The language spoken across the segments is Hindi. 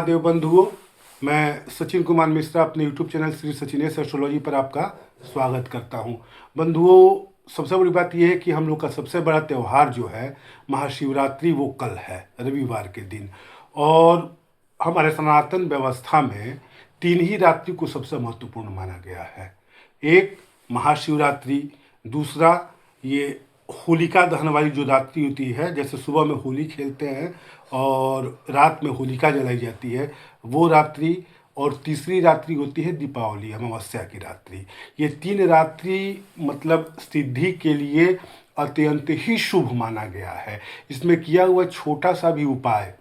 देव बंधुओं, मैं सचिन कुमार मिश्रा अपने YouTube channel Shri Sachinesh astrology पर आपका स्वागत करता हूं। बंधुओं, सबसे बड़ी बात यह है कि हम लोग का सबसे बड़ा त्यौहार जो है महाशिवरात्रि, वो कल है, रविवार के दिन। और हमारे सनातन व्यवस्था में तीन ही रात्रि को सबसे महत्वपूर्ण माना गया है। एक महाशिवरात्रि, दूसरा ये होलिका दहन वाली जो रात्रि होती है, जैसे सुबह में होली खेलते हैं और रात में होलिका जलाई जाती है, वो रात्रि, और तीसरी रात्रि होती है दीपावली, अमावस्या की रात्रि। ये तीन रात्रि मतलब सिद्धि के लिए अत्यंत ही शुभ माना गया है। इसमें किया हुआ छोटा सा भी उपाय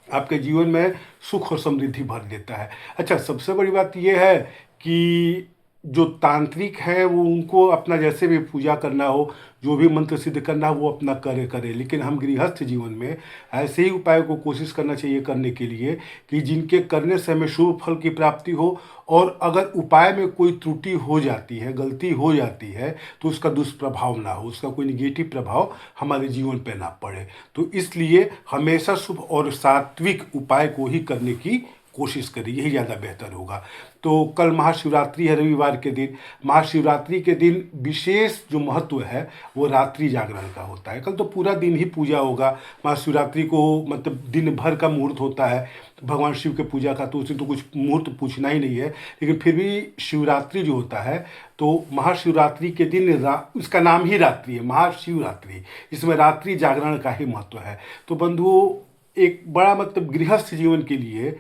आपके जीवन में सुख और समृद्धि भर देता है। अच्छा, सबसे बड़ी बात यह है कि जो तांत्रिक है वो उनको अपना जैसे भी पूजा करना हो, जो भी मंत्र सिद्ध करना हो, वो अपना करे, लेकिन हम गृहस्थ जीवन में ऐसे ही उपायों को कोशिश करना चाहिए करने के लिए कि जिनके करने से हमें शुभ फल की प्राप्ति हो। और अगर उपाय में कोई त्रुटि हो जाती है, गलती हो जाती है, तो उसका दुष्प्रभाव ना हो, उसका कोई निगेटिव प्रभाव हमारे जीवन पर ना पड़े। तो इसलिए हमेशा शुभ और सात्विक उपाय को ही करने की कोशिश करिए, यही ज़्यादा बेहतर होगा। तो कल महाशिवरात्रि है, रविवार के दिन। महाशिवरात्रि के दिन विशेष जो महत्व है वो रात्रि जागरण का होता है। कल तो पूरा दिन ही पूजा होगा। महाशिवरात्रि को मतलब दिन भर का मुहूर्त होता है भगवान शिव के पूजा का, तो उसे तो कुछ मुहूर्त पूछना ही नहीं है। लेकिन फिर भी शिवरात्रि जो होता है, तो महाशिवरात्रि के दिन इसका नाम ही रात्रि है, महाशिवरात्रि। इसमें रात्रि जागरण का ही महत्व है। तो बंधुओं, एक बड़ा मतलब गृहस्थ जीवन के लिए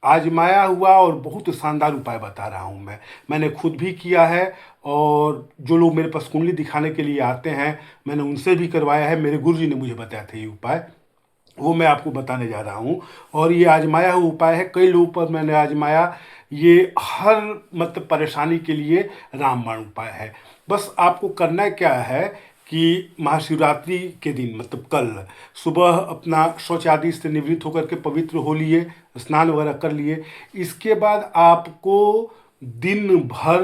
आजमाया हुआ और बहुत शानदार उपाय बता रहा हूँ मैंने खुद भी किया है। और जो लोग मेरे पास कुंडली दिखाने के लिए आते हैं, मैंने उनसे भी करवाया है। मेरे गुरुजी ने मुझे बताया था ये उपाय, वो मैं आपको बताने जा रहा हूँ। और ये आजमाया हुआ उपाय है, कई लोगों पर मैंने आजमाया। ये हर मतलब परेशानी के लिए रामबाण उपाय है। बस आपको करना क्या है कि महाशिवरात्रि के दिन मतलब कल सुबह अपना शौच आदि से निवृत्त होकर के पवित्र हो लिए, स्नान वगैरह कर लिए। इसके बाद आपको दिन भर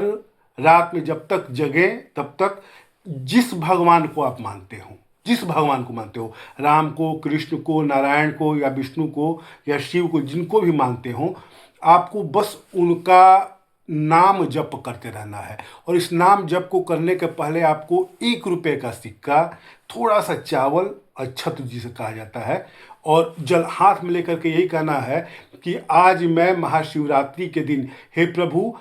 रात में जब तक जगें तब तक जिस भगवान को आप मानते हो, जिस भगवान को मानते हो, राम को, कृष्ण को, नारायण को या विष्णु को या शिव को, जिनको भी मानते हो, आपको बस उनका नाम जप करते रहना है। और इस नाम जप को करने के पहले आपको 1 रुपये का सिक्का, थोड़ा सा चावल, अक्षत जिसे कहा जाता है, और जल हाथ में लेकर के यही कहना है कि आज मैं महाशिवरात्रि के दिन हे प्रभु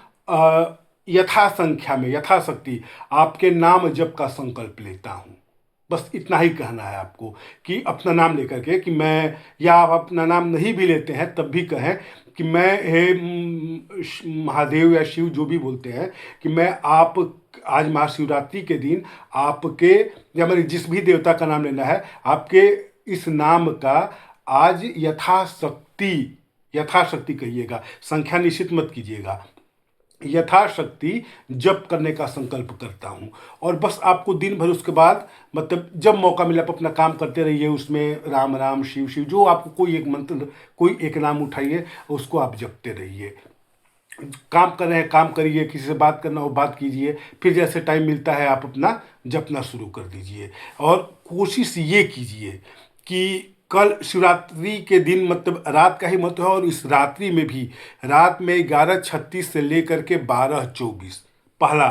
यथा संख्या में, यथाशक्ति आपके नाम जप का संकल्प लेता हूँ। बस इतना ही कहना है आपको कि अपना नाम लेकर के, कि मैं, या आप अपना नाम नहीं भी लेते हैं तब भी कहें कि मैं हे महादेव या शिव जो भी बोलते हैं, कि मैं आप आज महाशिवरात्रि के दिन आपके, या मेरे जिस भी देवता का नाम लेना है, आपके इस नाम का आज यथाशक्ति, यथाशक्ति कहिएगा, संख्या निश्चित मत कीजिएगा, यथाशक्ति जप करने का संकल्प करता हूँ। और बस आपको दिन भर उसके बाद मतलब जब मौका मिले आप अपना काम करते रहिए, उसमें राम राम शिव शिव, जो आपको कोई एक मंत्र, कोई एक नाम उठाइए, उसको आप जपते रहिए। काम कर रहे हैं काम करिए, किसी से बात करना हो बात कीजिए, फिर जैसे टाइम मिलता है आप अपना जपना शुरू कर दीजिए। और कोशिश ये कीजिए कि कल शिवरात्रि के दिन मतलब रात का ही महत्व है। और इस रात्रि में भी रात में 11:36 से लेकर के 12:24, पहला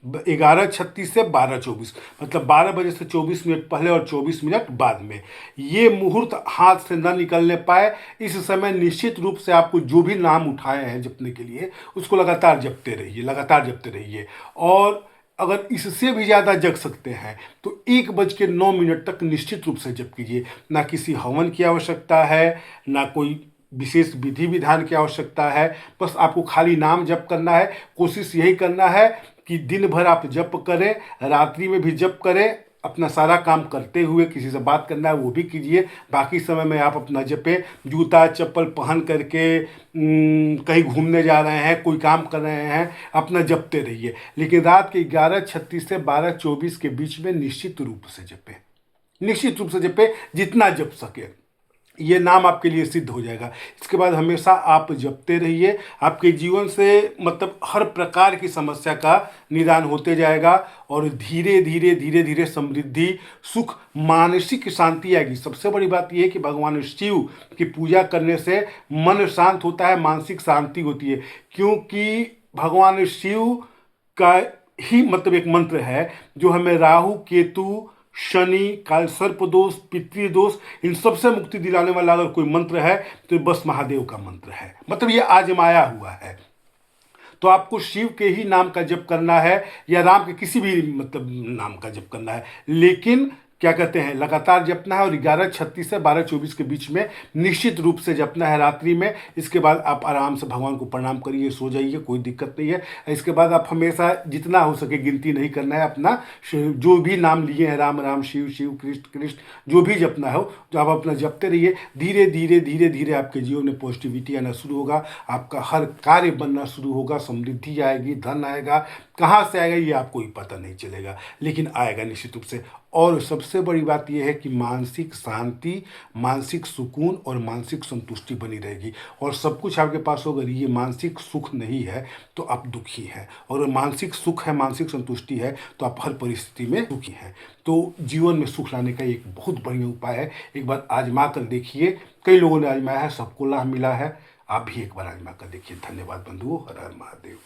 11:36 से 12:24 मतलब 12 बजे से 24 मिनट पहले और 24 मिनट बाद में, ये मुहूर्त हाथ से न निकलने पाए। इस समय निश्चित रूप से आपको जो भी नाम उठाए हैं जपने के लिए, उसको लगातार जपते रहिए, लगातार जपते रहिए। और अगर इससे भी ज़्यादा जग सकते हैं तो 1:09 तक निश्चित रूप से जप कीजिए। ना किसी हवन की आवश्यकता है, ना कोई विशेष विधि विधान की आवश्यकता है, बस आपको खाली नाम जप करना है। कोशिश यही करना है कि दिन भर आप जप करें, रात्रि में भी जप करें, अपना सारा काम करते हुए किसी से बात करना है वो भी कीजिए। बाकी समय में आप अपना जपें, जूता चप्पल पहन करके कहीं घूमने जा रहे हैं, कोई काम कर रहे हैं, अपना जपते रहिए। लेकिन रात के 11:36 से 12:24 के बीच में निश्चित रूप से जपें, निश्चित रूप से जपें, जितना जप सके। ये नाम आपके लिए सिद्ध हो जाएगा। इसके बाद हमेशा आप जपते रहिए, आपके जीवन से मतलब हर प्रकार की समस्या का निदान होते जाएगा और धीरे धीरे धीरे धीरे समृद्धि, सुख, मानसिक शांति आएगी। सबसे बड़ी बात यह है कि भगवान शिव की पूजा करने से मन शांत होता है, मानसिक शांति होती है, क्योंकि भगवान शिव का ही मतलब एक मंत्र है जो हमें राहु, केतु, शनि, काल सर्प दोष, पितृदोष, इन सबसे मुक्ति दिलाने वाला अगर कोई मंत्र है तो बस महादेव का मंत्र है। मतलब ये आजमाया हुआ है। तो आपको शिव के ही नाम का जप करना है या राम के किसी भी मतलब नाम का जप करना है, लेकिन क्या कहते हैं लगातार जपना है और 11:36 से 12:24 के बीच में निश्चित रूप से जपना है रात्रि में। इसके बाद आप आराम से भगवान को प्रणाम करिए, सो जाइए, कोई दिक्कत नहीं है। इसके बाद आप हमेशा जितना हो सके गिनती नहीं करना है, अपना जो भी नाम लिए हैं, राम राम, शिव शिव, कृष्ण कृष्ण, जो भी जपना हो जो आप अपना जपते रहिए। धीरे धीरे धीरे धीरे आपके जीवन में पॉजिटिविटी आना शुरू होगा, आपका हर कार्य बनना शुरू होगा, समृद्धि आएगी, धन आएगा। कहाँ से आएगा ये आपको ही पता नहीं चलेगा, लेकिन आएगा निश्चित रूप से। और सबसे बड़ी बात यह है कि मानसिक शांति, मानसिक सुकून और मानसिक संतुष्टि बनी रहेगी। और सब कुछ आपके पास होगा। ये मानसिक सुख नहीं है तो आप दुखी हैं, और मानसिक सुख है, मानसिक संतुष्टि है तो आप हर परिस्थिति में सुखी हैं। तो जीवन में सुख लाने का एक बहुत बढ़िया उपाय है। एक बार आजमा कर देखिए। कई लोगों ने आजमाया है, सबको लाभ मिला है। आप भी एक बार आजमा कर देखिए। धन्यवाद बंधुओं। हर हर महादेव।